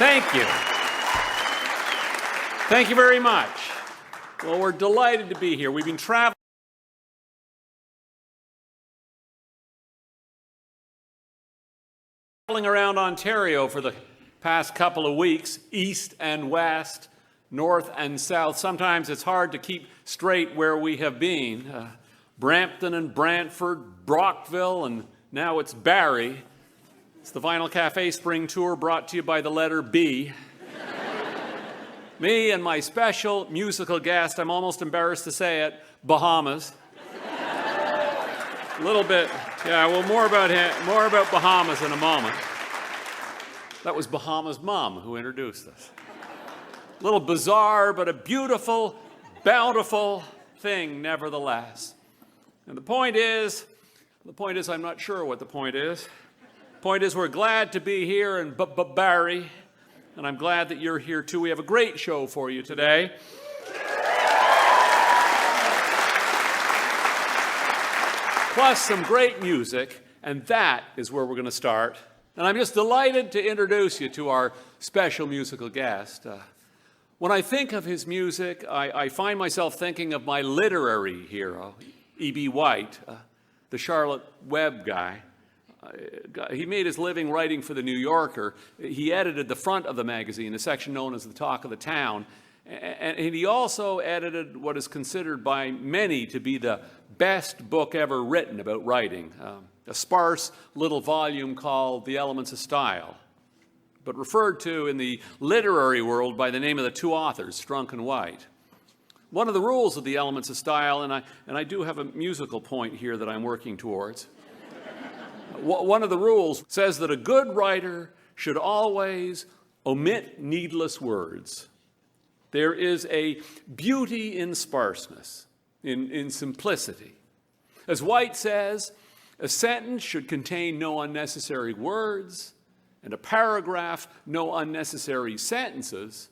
Thank you. Thank you very much. Well, we're delighted to be here. We've been traveling around Ontario for the past couple of weeks, east and west, north and south. Sometimes it's hard to keep straight where we have been. Brampton and Brantford, Brockville, and now it's Barrie. It's the Vinyl Cafe Spring Tour brought to you by the letter B. Me and my special musical guest, I'm almost embarrassed to say it, Bahamas. A little bit, yeah, well, more about Bahamas in a moment. That was Bahamas' mom who introduced us. A little bizarre, but a beautiful, bountiful thing nevertheless. And the point is, I'm not sure what the point is. The point is we're glad to be here in Barrie, and I'm glad that you're here too. We have a great show for you today. Plus some great music, and that is where we're going to start. And I'm just delighted to introduce you to our special musical guest. When I think of his music, I find myself thinking of my literary hero, E.B. White, the Charlotte Webb guy. He made his living writing for The New Yorker. He edited the front of the magazine, a section known as the Talk of the Town. And he also edited what is considered by many to be the best book ever written about writing, a sparse little volume called The Elements of Style, but referred to in the literary world by the name of the two authors, Strunk and White. One of the rules of The Elements of Style, and I do have a musical point here that I'm working towards. One of the rules says that a good writer should always omit needless words. There is a beauty in sparseness, in simplicity. As White says, a sentence should contain no unnecessary words, and a paragraph no unnecessary sentences,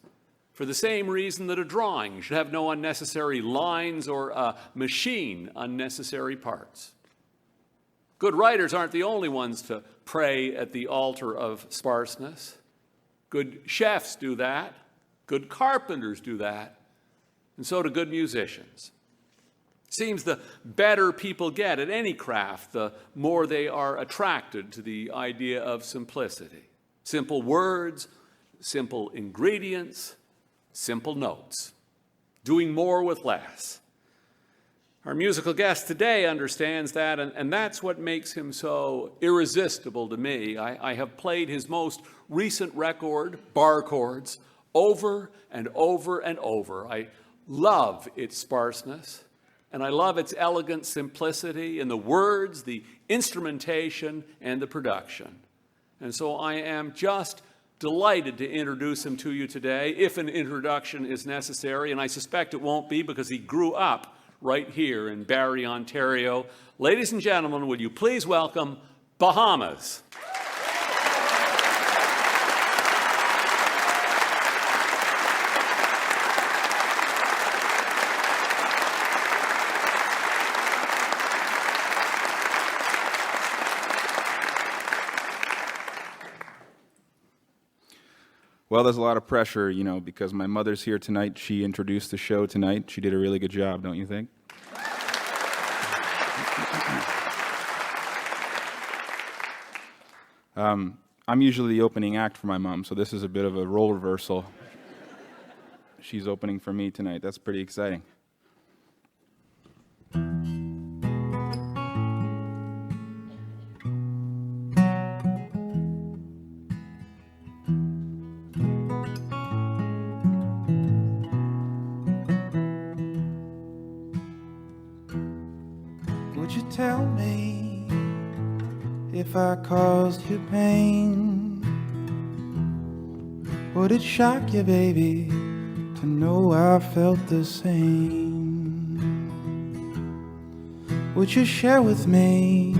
for the same reason that a drawing should have no unnecessary lines or a machine unnecessary parts. Good writers aren't the only ones to pray at the altar of sparseness. Good chefs do that. Good carpenters do that. And so do good musicians. Seems the better people get at any craft, the more they are attracted to the idea of simplicity. Simple words, simple ingredients, simple notes. Doing more with less. Our musical guest today understands that, and that's what makes him so irresistible to me. I have played his most recent record, Bar Chords, over and over and over. I love its sparseness, and I love its elegant simplicity in the words, the instrumentation, and the production. And so I am just delighted to introduce him to you today, if an introduction is necessary, and I suspect it won't be because he grew up right here in Barrie, Ontario. Ladies and gentlemen, will you please welcome Bahamas. Well, there's a lot of pressure, you know, because my mother's here tonight. She introduced the show tonight. She did a really good job, don't you think? I'm usually the opening act for my mom, so this is a bit of a role reversal. She's opening for me tonight. That's pretty exciting. Would you tell me if I caused you pain? Would it shock you, baby, to know I felt the same? Would you share with me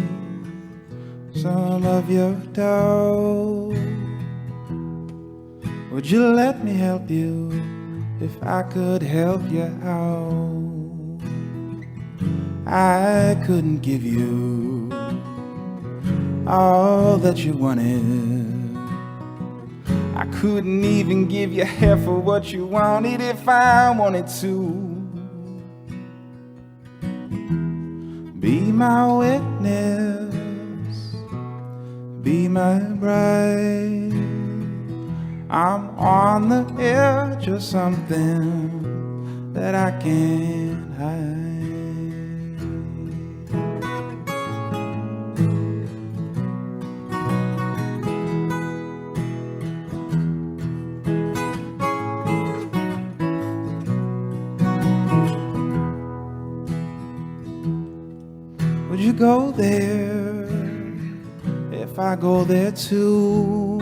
some of your doubt? Would you let me help you if I could help you out? I couldn't give you all that you wanted. I couldn't even give you half of what you wanted if I wanted to. Be my witness, be my bride. I'm on the edge of something that I can't hide. Would you go there if I go there too?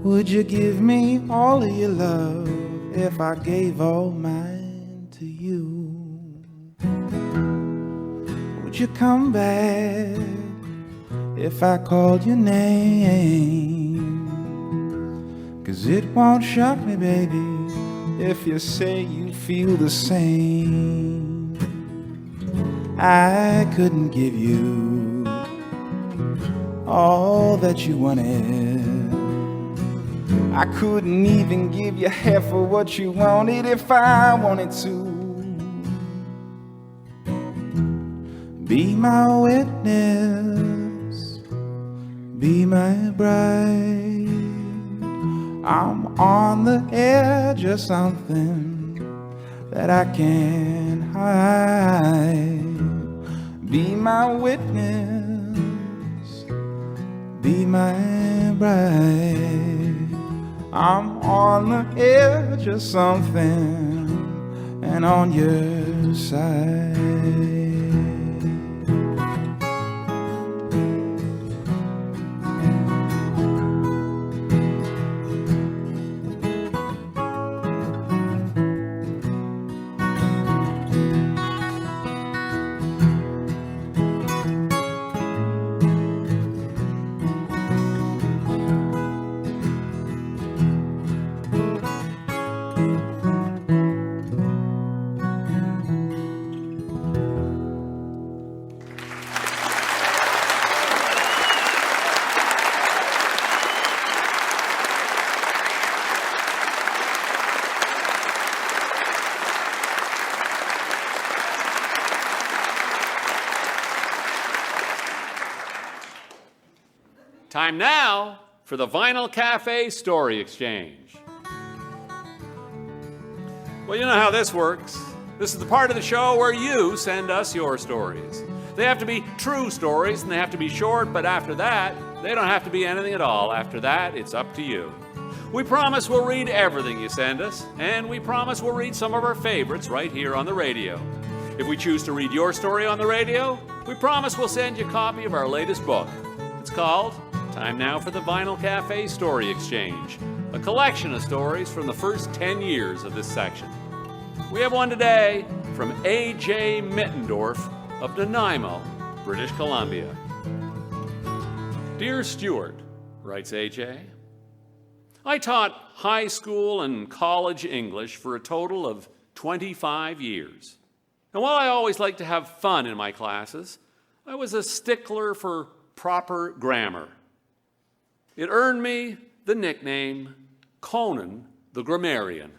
Would you give me all of your love if I gave all mine to you? Would you come back if I called your name? 'Cause it won't shock me, baby, if you say you feel the same. I couldn't give you all that you wanted. I couldn't even give you half of what you wanted if I wanted to. Be my witness, be my bride. I'm on the edge of something that I can't hide. Be my witness, be my bride. I'm on the edge of something and on your side. Time now for the Vinyl Cafe Story Exchange. Well, you know how this works. This is the part of the show where you send us your stories. They have to be true stories and they have to be short, but after that, they don't have to be anything at all. After that, it's up to you. We promise we'll read everything you send us, and we promise we'll read some of our favorites right here on the radio. If we choose to read your story on the radio, we promise we'll send you a copy of our latest book. It's called Time Now for the Vinyl Cafe Story Exchange, a collection of stories from the first 10 years of this section. We have one today from A.J. Mittendorf of Nanaimo, British Columbia. Dear Stuart, writes A.J., I taught high school and college English for a total of 25 years. And while I always like to have fun in my classes, I was a stickler for proper grammar. It earned me the nickname Conan the Grammarian.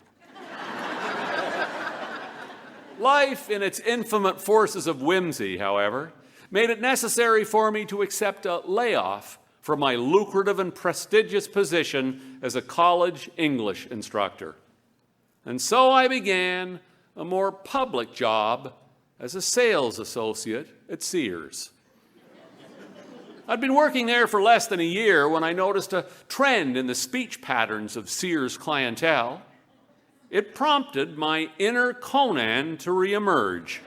Life, in its infinite forces of whimsy, however, made it necessary for me to accept a layoff from my lucrative and prestigious position as a college English instructor. And so I began a more public job as a sales associate at Sears. I'd been working there for less than a year when I noticed a trend in the speech patterns of Sears' clientele. It prompted my inner Conan to reemerge.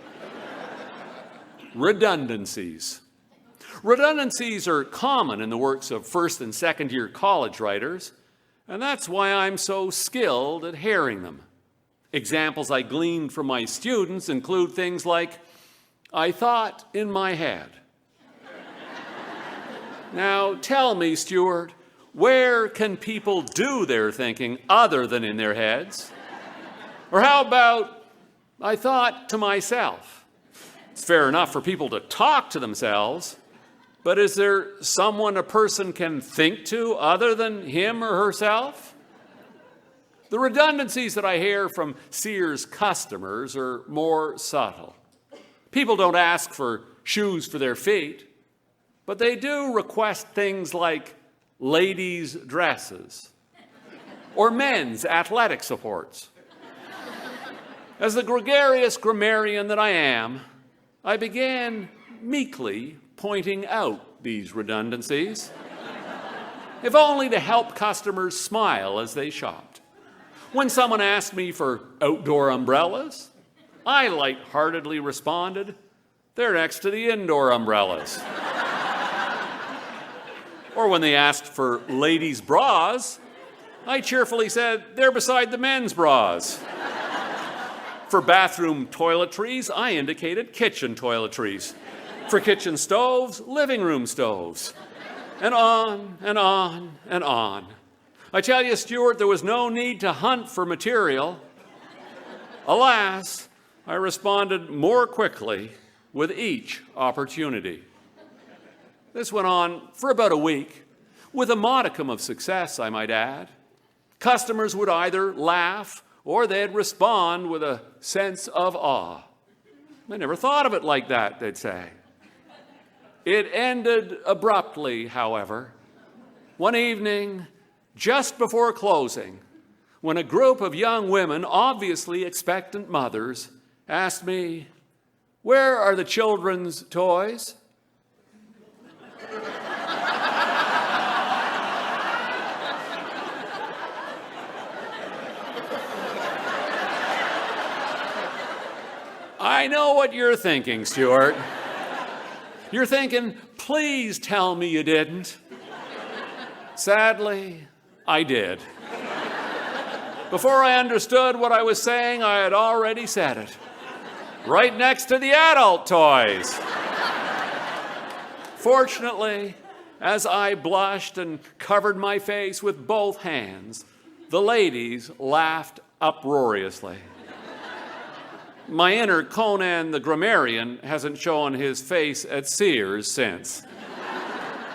Redundancies. Redundancies are common in the works of first and second year college writers, and that's why I'm so skilled at hearing them. Examples I gleaned from my students include things like, I thought in my head. Now tell me, Stuart, where can people do their thinking other than in their heads? Or how about, I thought to myself? It's fair enough for people to talk to themselves, But is there someone a person can think to other than him or herself? The redundancies that I hear from Sears customers are more subtle. People don't ask for shoes for their feet, but they do request things like ladies' dresses or men's athletic supports. As the gregarious grammarian that I am, I began meekly pointing out these redundancies, if only to help customers smile as they shopped. When someone asked me for outdoor umbrellas, I lightheartedly responded, "They're next to the indoor umbrellas." Or when they asked for ladies' bras, I cheerfully said, "They're beside the men's bras." For bathroom toiletries, I indicated kitchen toiletries. For kitchen stoves, living room stoves. And on and on and on. I tell you, Stuart, there was no need to hunt for material. Alas, I responded more quickly with each opportunity. This went on for about a week, with a modicum of success, I might add. Customers would either laugh or they'd respond with a sense of awe. "I never thought of it like that," they'd say. It ended abruptly, however, one evening just before closing, when a group of young women, obviously expectant mothers, asked me, "Where are the children's toys?" I know what you're thinking, Stuart. You're thinking, please tell me you didn't. Sadly, I did. Before I understood what I was saying, I had already said it. Right next to the adult toys. Fortunately, as I blushed and covered my face with both hands, the ladies laughed uproariously. My inner Conan the grammarian hasn't shown his face at Sears since.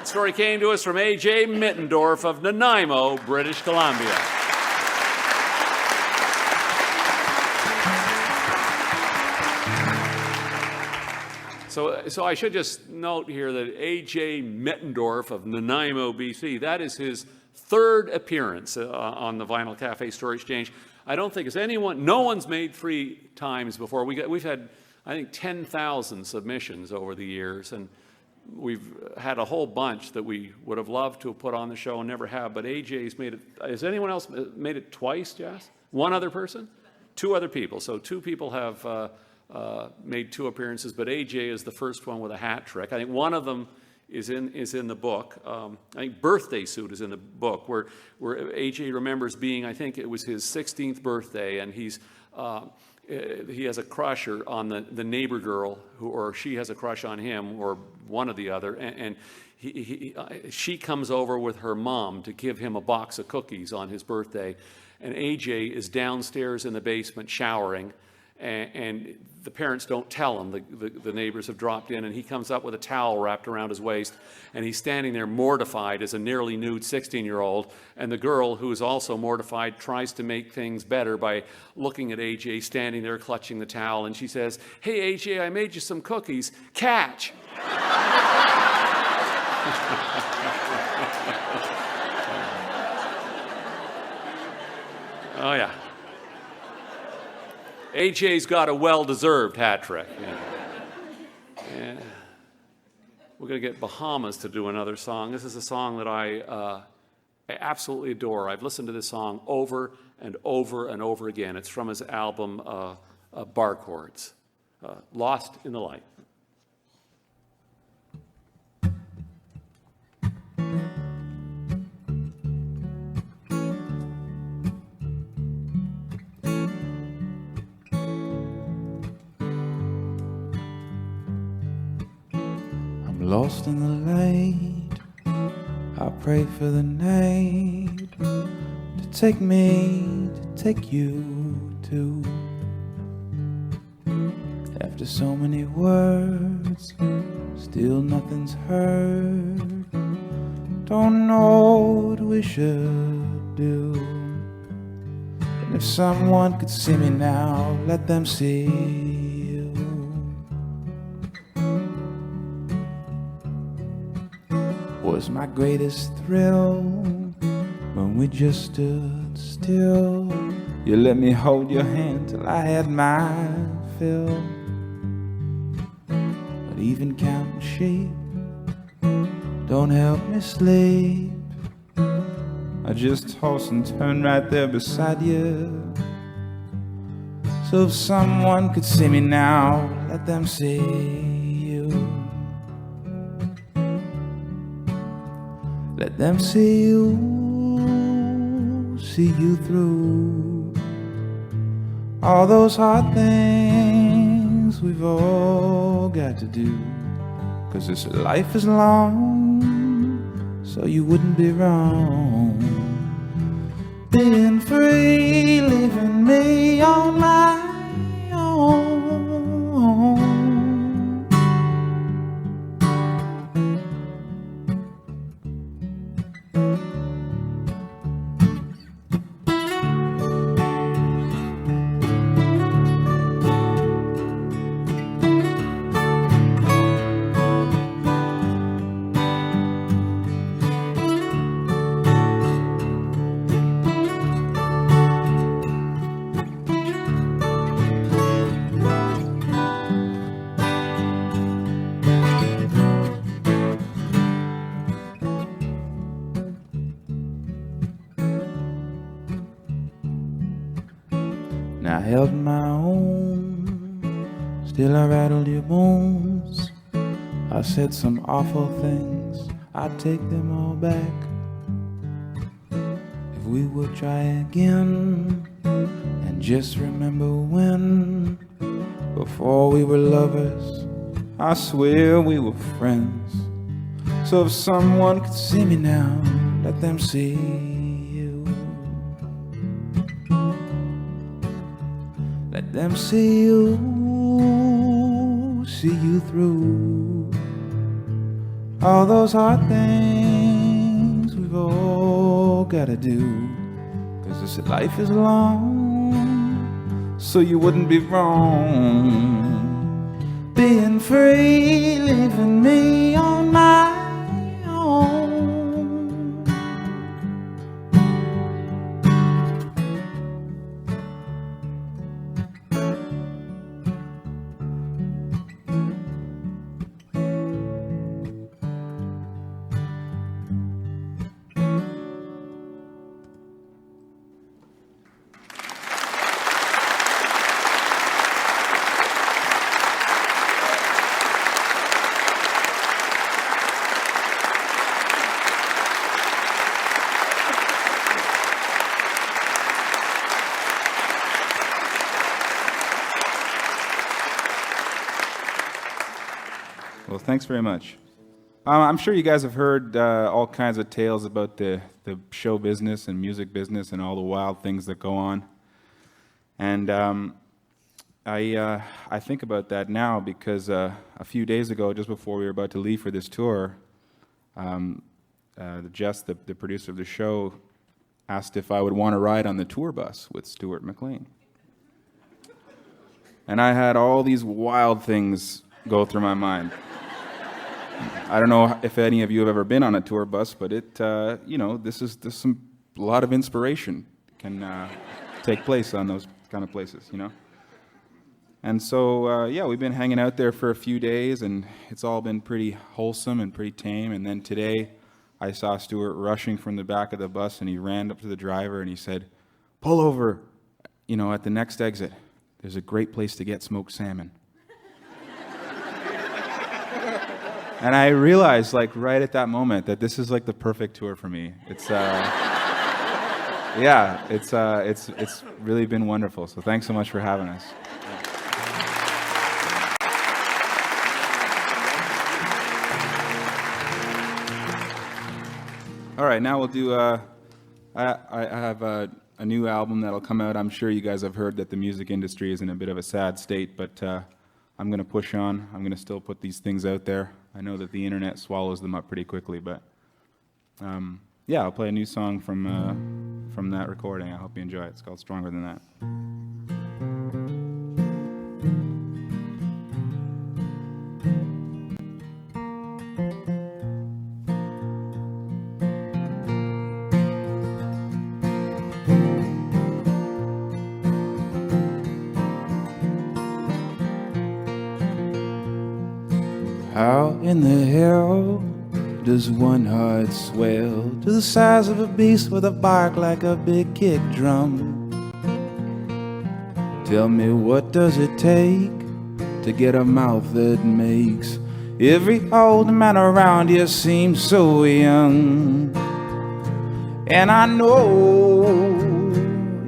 The story came to us from A.J. Mittendorf of Nanaimo, British Columbia. So I should just note here that A.J. Mittendorf of Nanaimo, BC, that is his third appearance on the Vinyl Cafe Story Exchange. I don't think no one's made 3 times before. We've had, I think, 10,000 submissions over the years, and we've had a whole bunch that we would have loved to have put on the show and never have, but AJ's made it. Has anyone else made it twice, Jess? One other person? 2 other people. So 2 people have made 2 appearances, but AJ is the first one with a hat trick. I think one of them is in the book. I think Birthday Suit is in the book, where AJ remembers being, I think it was his 16th birthday, and he has a crush on the neighbor girl, or she has a crush on him, or one or the other, and she comes over with her mom to give him a box of cookies on his birthday, and AJ is downstairs in the basement showering, and the parents don't tell him. The neighbors have dropped in, and he comes up with a towel wrapped around his waist, and he's standing there mortified as a nearly nude 16-year-old, and the girl, who is also mortified, tries to make things better by looking at AJ standing there clutching the towel, and she says, "Hey, AJ, I made you some cookies. Catch." Oh, yeah. AJ's got a well-deserved hat trick. Yeah. We're going to get Bahamas to do another song. This is a song that I absolutely adore. I've listened to this song over and over and over again. It's from his album Bar Chords, Lost in the Light. Lost in the light, I pray for the night to take me, to take you to After so many words, still nothing's heard. Don't know what we should do. And if someone could see me now, let them see you. Was my greatest thrill when we just stood still. You let me hold your hand till I had my fill. But even counting sheep don't help me sleep. I just toss and turn right there beside you. So if someone could see me now, let them see you. Let them see you through all those hard things we've all got to do. 'Cause this life is long, so you wouldn't be wrong being free, leaving me on my own. I held my own, still I rattled your bones. I said some awful things, I'd take them all back. If we would try again, and just remember when, before we were lovers, I swear we were friends. So if someone could see me now, let them see you. Let them see you through all those hard things we've all gotta do. 'Cause this life is long, so you wouldn't be wrong being free, leaving me on my own. Well, thanks very much. I'm sure you guys have heard all kinds of tales about the show business and music business and all the wild things that go on. And I think about that now because a few days ago, just before we were about to leave for this tour, Jess, the producer of the show, asked if I would want to ride on the tour bus with Stuart McLean. And I had all these wild things go through my mind. I don't know if any of you have ever been on a tour bus, but there's a lot of inspiration can take place on those kind of places, you know. And so, we've been hanging out there for a few days, and it's all been pretty wholesome and pretty tame. And then today, I saw Stuart rushing from the back of the bus, and he ran up to the driver, and he said, "Pull over, at the next exit. There's a great place to get smoked salmon." And I realized, right at that moment, that this is the perfect tour for me. It's it's really been wonderful. So thanks so much for having us. All right, now we'll do. I have a new album that'll come out. I'm sure you guys have heard that the music industry is in a bit of a sad state, but I'm going to push on. I'm going to still put these things out there. I know that the internet swallows them up pretty quickly, but yeah, I'll play a new song from that recording. I hope you enjoy it. It's called Stronger Than That. How in the hell does one heart swell to the size of a beast with a bark like a big kick drum? Tell me, what does it take to get a mouth that makes every old man around you seem so young? And I know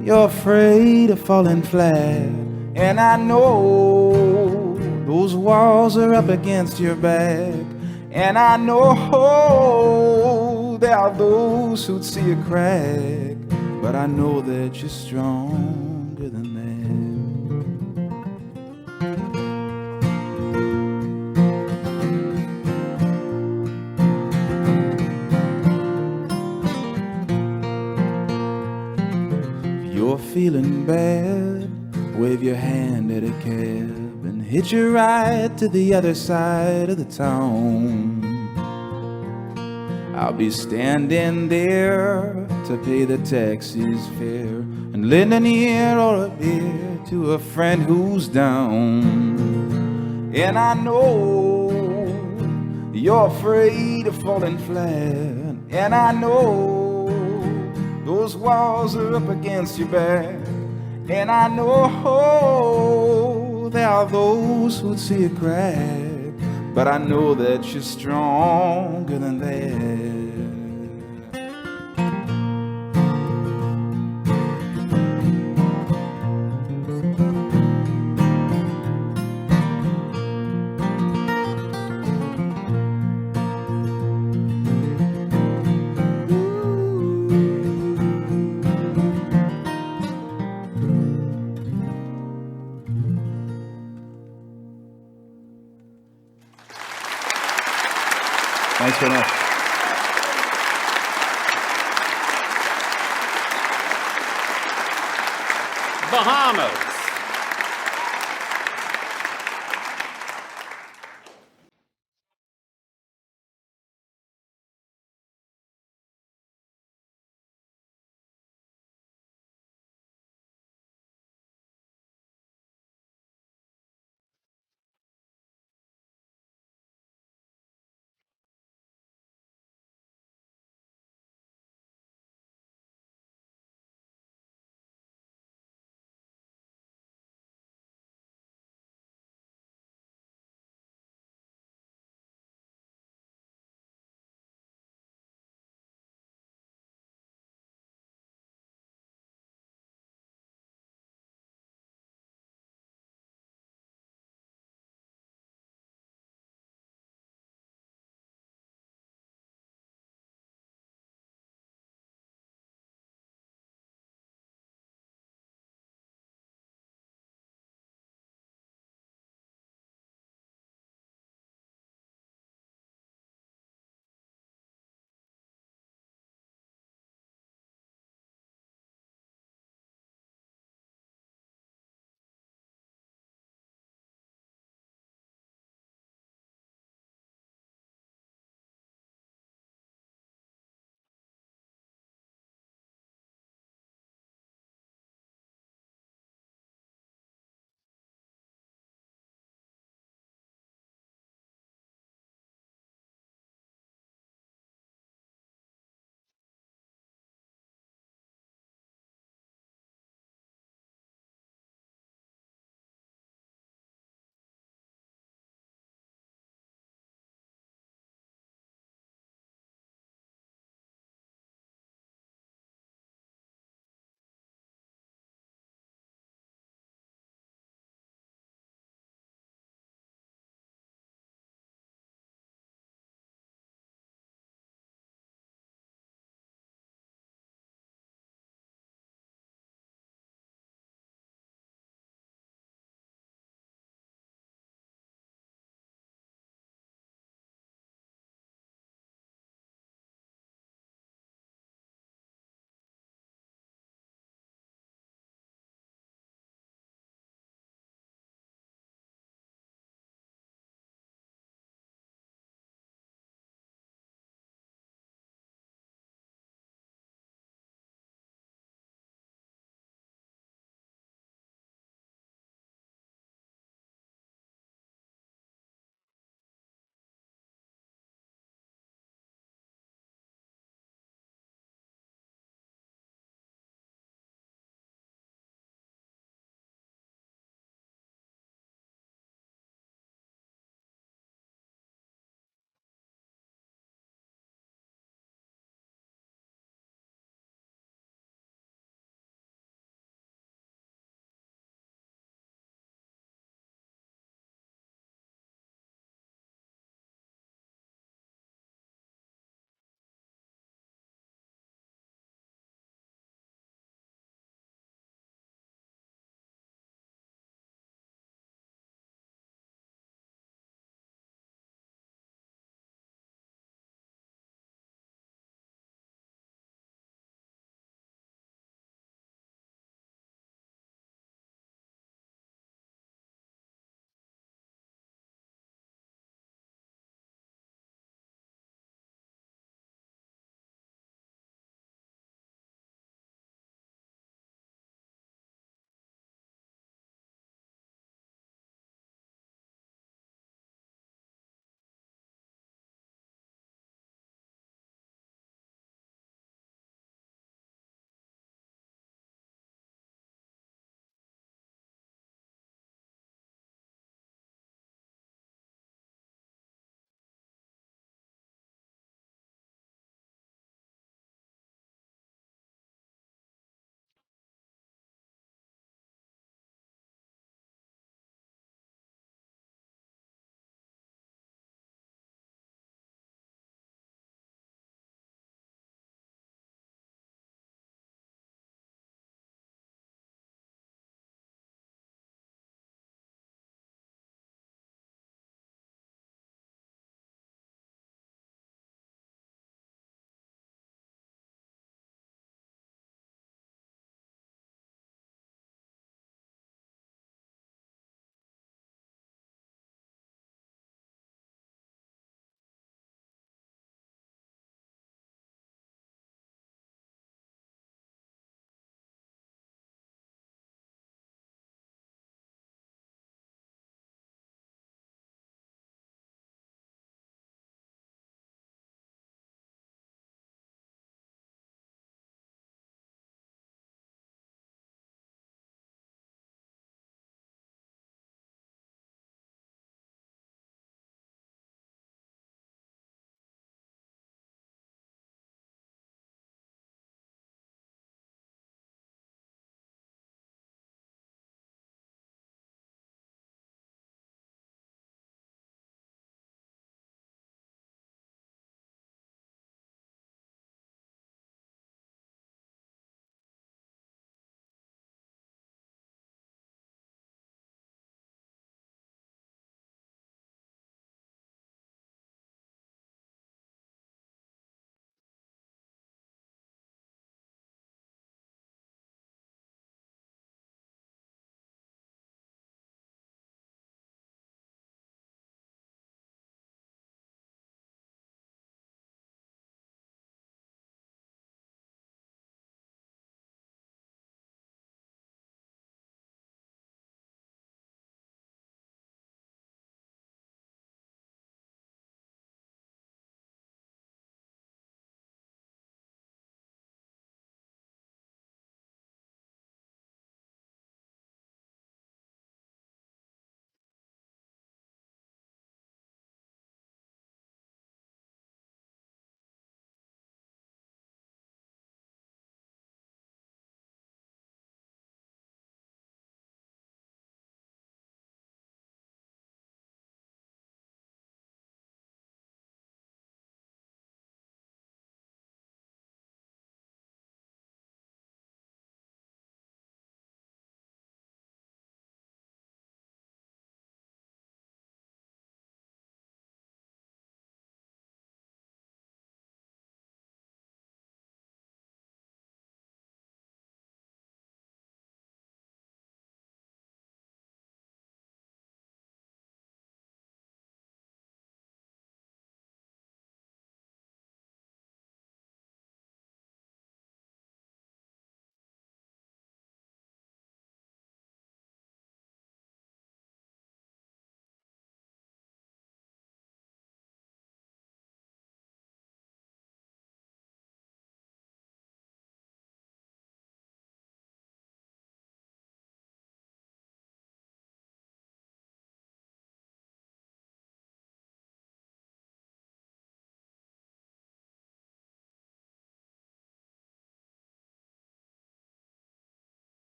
you're afraid of falling flat, and I know those walls are up against your back, and I know there are those who'd see a crack, but I know that you're stronger than that. If you're feeling bad, wave your hand at a cab and hitch a ride to the other side of the town. I'll be standing there to pay the taxi's fare and lend an ear or a beer to a friend who's down. And I know you're afraid of falling flat, and I know those walls are up against your back, and I know there are those who'd see a crack, but I know that you're stronger than that. Thanks very much. Bahamas.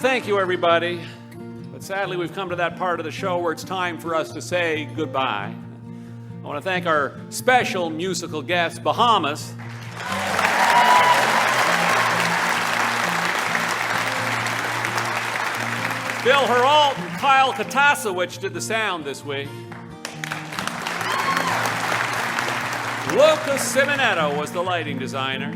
thank you, everybody. But sadly, we've come to that part of the show where it's time for us to say goodbye. I want to thank our special musical guests, Bahamas. Bill Heralt and Kyle Katasowicz did the sound this week. Lucas Simonetto was the lighting designer.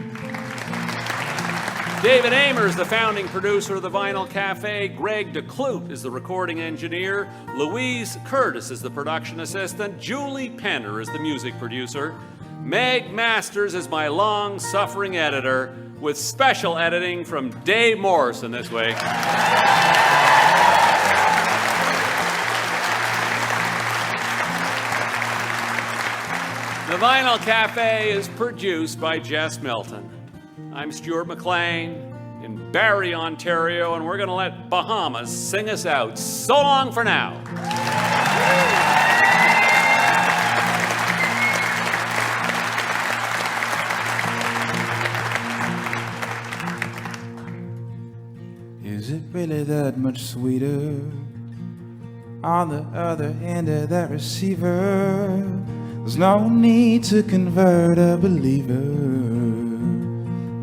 David Amer is the founding producer of the Vinyl Cafe. Greg DeClute is the recording engineer. Louise Curtis is the production assistant. Julie Penner is the music producer. Meg Masters is my long-suffering editor, with special editing from Dave Morrison this week. The Vinyl Cafe is produced by Jess Milton. I'm Stuart McLean in Barrie, Ontario, and we're going to let Bahamas sing us out. So long for now. Is it really that much sweeter on the other end of that receiver? There's no need to convert a believer,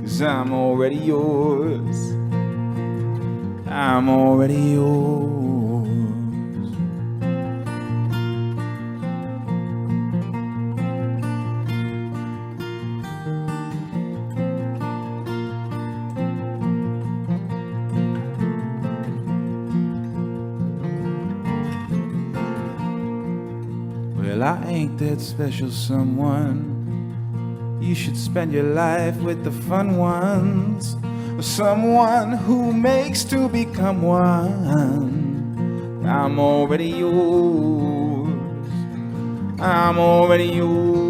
'cause I'm already yours. I'm already yours. Well, I ain't that special someone. You should spend your life with the fun ones, or someone who makes two become one. I'm already yours. I'm already yours.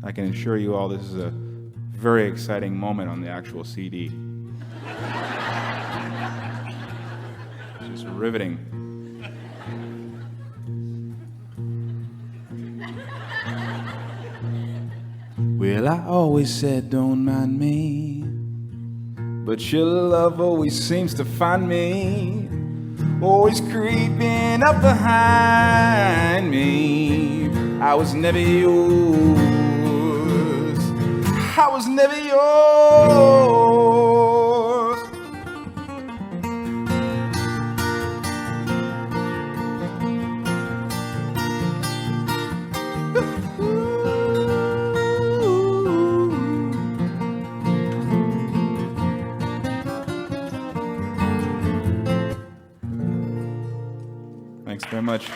I can assure you all this is a very exciting moment on the actual CD. Just riveting. Well, I always said don't mind me, but your love always seems to find me, always creeping up behind me. I was never yours. I was never yours. Thanks very much.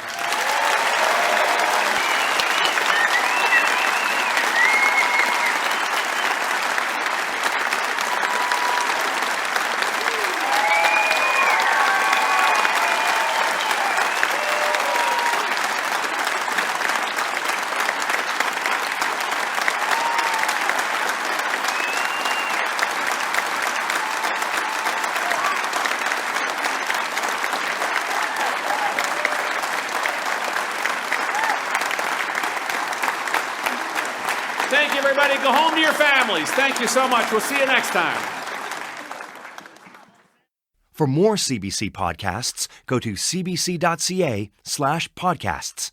Thank you, everybody. Go home to your families. Thank you so much. We'll see you next time. For more CBC podcasts, go to cbc.ca/podcasts.